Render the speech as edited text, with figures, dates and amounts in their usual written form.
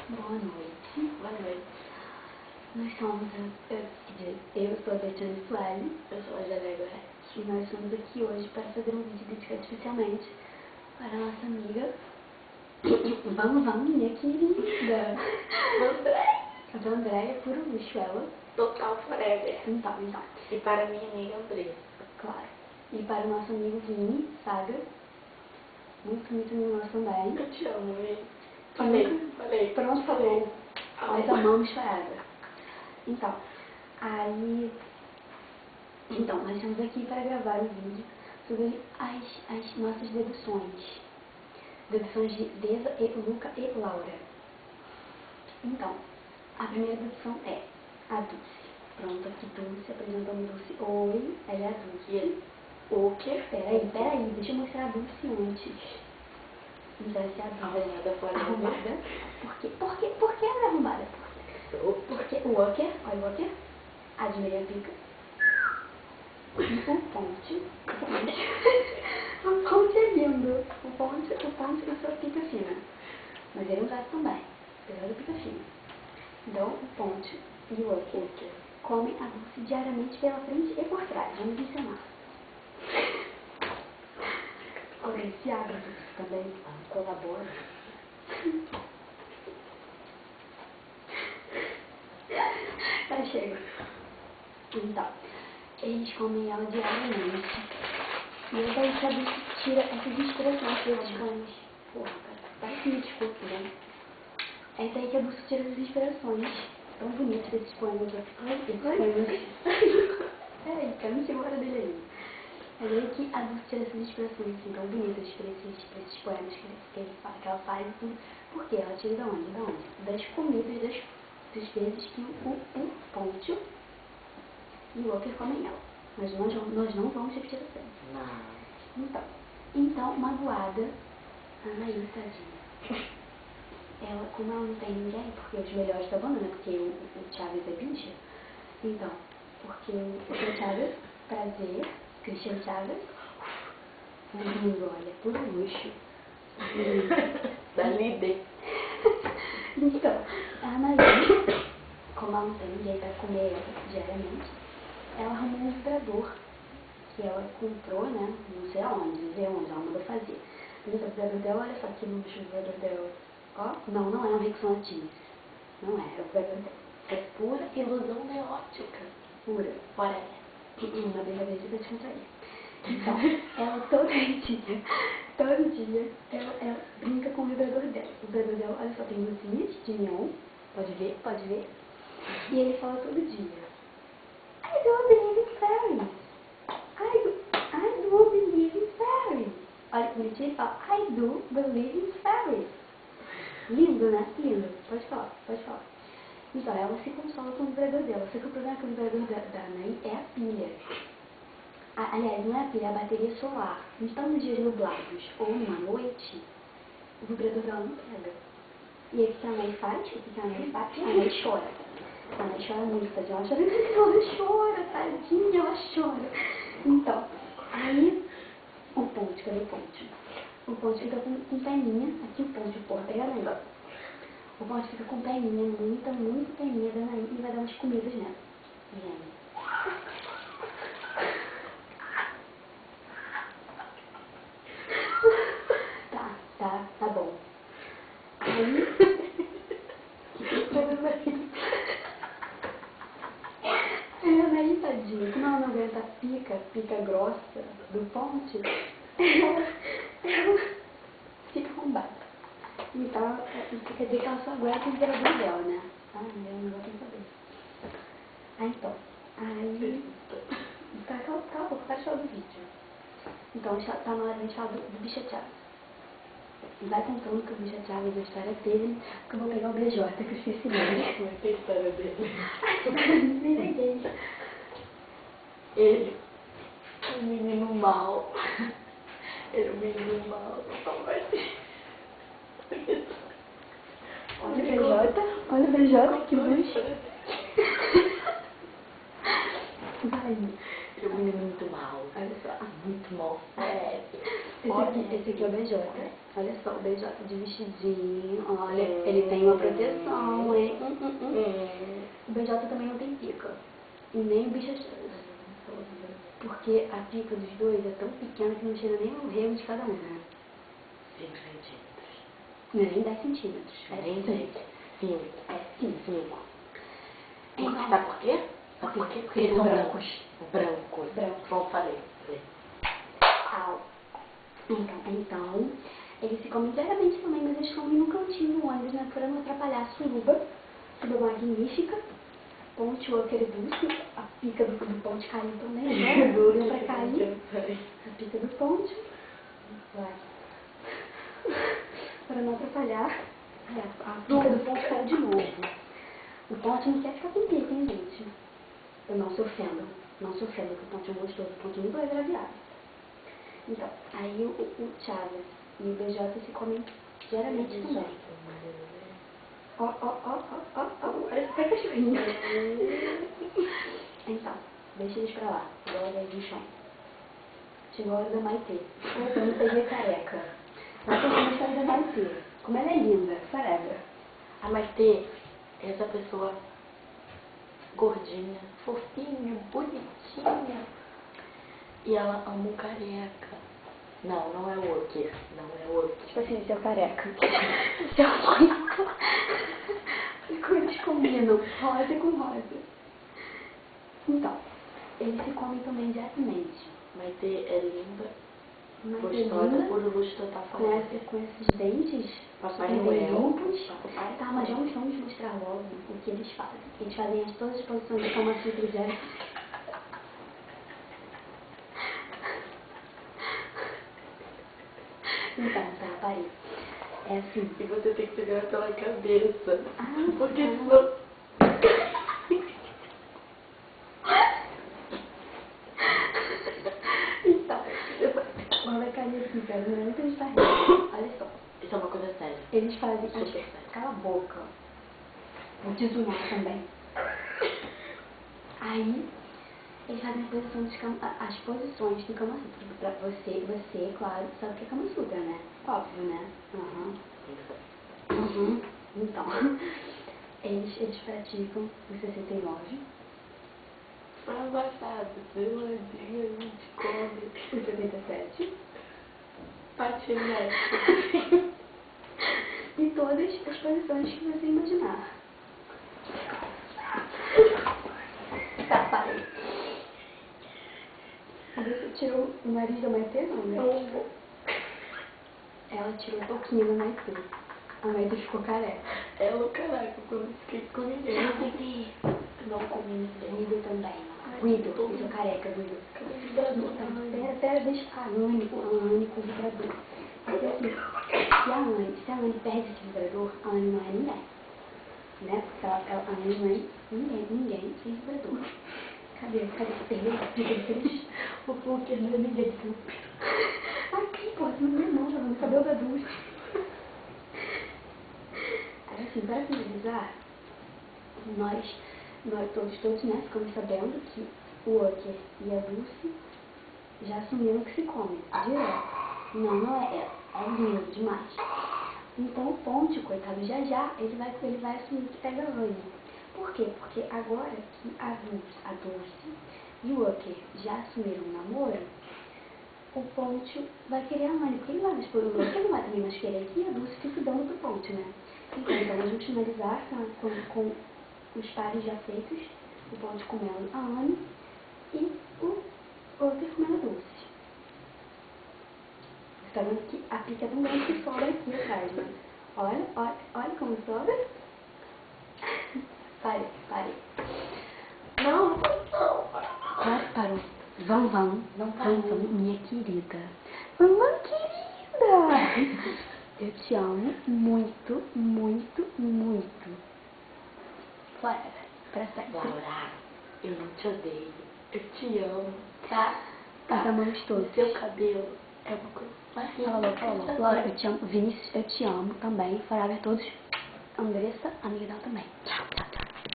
Boa noite. Boa noite. Nós somos, eu sou a Betânia Soares. Eu sou a Jalega Reis. E nós estamos aqui hoje para fazer um vídeo dedicado especialmente para a nossa amiga minha querida Andréia, puro luxo ela. Total forever. Então. E para minha amiga Andressa. Claro. E para o nosso amigo Vini Saga. Muito amigo nosso também. Eu te amo, Vini. Falei. Pronto, falou. Nós amamos Forever. Então, nós estamos aqui para gravar um vídeo sobre as nossas deduções. Deduções de Deza, Luca e Laura. Então, a primeira dedução é a Dulce. Pronto, aqui Dulce, apresentando Dulce. Oi, ela é a Dulce. E ele? O quê? Peraí, deixa eu mostrar a Dulce antes. Então, essa é a Dulce. Arrumada forever. Arrumada. Por que ela é arrumada? Porque o Walker, olha o Walker, a de meia pica. O Ponte é lindo. O Ponte e sua pica fina. Mas ele é um gato também, apesar da pica fina. Então, o Ponte e o Walker comem a Dulce diariamente pela frente e por trás. Vamos ensinar. Olha, se abre a Dulce também. Colabora. Tá, chega. Então, eles comem ela diariamente. E é daí que a Dulce tira essas inspirações desses pães. Porra, cara, parece que me desculpe, né? É daí que a Dulce tira essas inspirações tão bonitas desses poemas. Peraí, cara, me segura dele aí. É daí que a Dulce tira essas inspirações assim, tão bonitas pra esses poemas que ela faz. Por quê? Ela tira de onde? Das comidas, das vezes que o Ponte e o Walker comem ela. Mas nós não vamos repetir a cena. Não. Então, magoada, a Anaí, tadinha. Ela, como ela não tem ninguém, porque os melhores da banda, né? Porque o Chaves é bicha. Então, porque o Chaves, prazer, Cristian Chaves, lindo, olha, puro luxo. Da líder. Então, a Anaí, como ela não tem ninguém pra comer ela diariamente, ela arrumou um vibrador que ela comprou, né? Não sei aonde, ela mandou fazer. Mas o vibrador dela, olha só que luxo o vibrador dela. Ó, não é um Rexona Jeans. Não é o vibrador dela. É pura ilusão neótica. Pura. Forever. Uma brincadeira de descontrair. Então, ela todo dia, ela brinca com o vibrador dela. O vibrador dela, olha só, tem luzinhas de neon. Pode ver. E ele fala todo dia: I do believe in fairies. I do believe in fairies. Olha que bonitinho, ele fala: I do believe in fairies. Lindo, né? Lindo. Pode falar. Então, ela se consola com o vibrador dela. Só que o problema é que o vibrador da Anaí é a pilha. Aliás, não é a pilha, é a bateria solar. Então, nos dias nublados ou numa noite, o vibrador dela não pega. E aí, o que a Anaí faz? A Anaí chora. A Anaí chora muito, tadinha. Ela chora, tadinha, ela chora. Então, aí, o Ponte, cadê o Ponte? O Ponte fica com peninha, aqui o Ponte, porra, pega a Anaí. O Ponte fica com peninha, muita peninha da Anaí e vai dar umas comidas nela. Tá bom. Aí, a Anaí, tadinha, como ela não aguenta a pica grossa do Ponte, ela fica arrombada. Então, quer dizer que ela só aguenta o vibrador dela, né? Eu não vou saber. Cala a boca, para de falar do vídeo. Então, tá na hora de a gente falar do Bicha Chaves. Vai contando que o Bicha Chaves, a história dele, que eu vou pegar o BJ, que eu esqueci dele. Como é que é a história dele? Me liguei. Ele é um menino mau. Ele é um menino mau. Olha o BJ, que luxo. Vai. Ele é um menino muito mau. Olha só. Muito mau. É. Esse aqui é o BJ. Olha só, o BJ de vestidinho. Olha, ele tem uma proteção, hein? O BJ também não tem pica. E nem o bicho. Porque a pica dos dois é tão pequena que não chega nem no rego de cada um, né? 5 centímetros. Não é nem 10 centímetros. É Nem 5. 5. É 5. Então, Sabe por quê? Sabe por quê? Porque eles são brancos. Brancos. Como falei. Au. Então, eles se comem diariamente também, mas eles comem no cantinho do ônibus, né? Para não atrapalhar a suruba. Suruba magnífica. Ponte, o aquele dulce. A pica do ponte caiu também, né? Deu pra cair. A pica do ponte. Vai. Para não atrapalhar. A pica do ponte caiu de novo. O ponte não quer ficar com pica, hein, gente? Eu não se ofendo. Não se ofendo, porque o ponte é gostoso. O ponte nunca vai virar viado. Então, aí o Chaves e o BJ se comem diariamente também. Ó, olha essa cachorrinha. Então, deixa eles pra lá. Agora é do chão. Chegou a hora da Maitê. Eu não peguei careca. Mas eu vou mostrar da Maitê. Como ela é linda, forever. A Maitê é essa pessoa gordinha, fofinha, bonitinha. E ela ama o careca. Não, não é o Walker. Não é o Walker. Tipo assim, seu careca. Seu muito. As coisas combinam. Rosa com rosa. Então, eles se comem também diariamente. Maitê é linda, Maitê gostosa, linda, por luxo total falando. com esses dentes Papai super Noel. limpos. Papai Tá, mas vamos mostrar logo o que eles fazem. Eles fazem todas as posições de Kama Sutra diariamente. Então, tá, parei. É assim. E você tem que segurar pela cabeça. Porque tá. senão... Então, vai cair aqui, cara. Não é nem que eles fazem. Olha só. Isso é uma coisa séria. Eles fazem. Super sério. Cala a boca. Vou te zoar também. Aí, eles fazem as posições do Kama Sutra. Pra você, claro, sabe o que é Kama Sutra, né? Óbvio, né? Então, eles praticam o 69. Frango assado, celadinha, a gente come. O 77. Patinete. E todas as posições que você imaginar. Tá, parei. Você tirou o nariz da Maitê, não, né? Ela tirou um pouquinho da Maitê. A Maitê ficou careca. Ela, caraca, quando eu fiquei com ninguém. Não comi ninguém. Guido também. Guido, eu sou careca, Guido. Pera, deixa a Anne com o vibrador. Porque assim, se a Anne perde esse vibrador, a Anne não é ninguém. Né? Porque a Anne não é ninguém sem vibrador. Cadê? Perdeu? O Walker não é ninguém. Aqui, pô, você não vê não, tá no cabelo da Dulce. Aí assim, para finalizar, nós todos, né, ficamos sabendo que o Walker e a Dulce já assumiram que se comem, direto. Não é ela, é lindo demais. Então o Ponte, coitado, já ele vai assumir que pega a Anne. Por quê? Porque agora que a Dulce e o Walker já assumiram o namoro, o Ponte vai querer a Anne, porque ele vai mais por o Walker, não vai também mais querer que a Dulce fique dando pro Ponte, né? Então nós vamos finalizar com os pares já feitos, o Ponte comendo a Anne e o Walker comendo a Dulce. Você tá vendo que a pica é tão grande que sobra aqui atrás, né? Olha como sobra. Parei. Não. Parou. Vão, minha querida. Vão, querida. Eu te amo muito, muito, muito. Forever. Pra sempre. Laura, eu não te odeio. Eu te amo, tá? Nós amamos todos. Seu cabelo é uma coisa mais linda. Falou. Laura, eu te amo. Vinícius, eu te amo também. Forever todos. Andressa, amiga dela também. Tchau.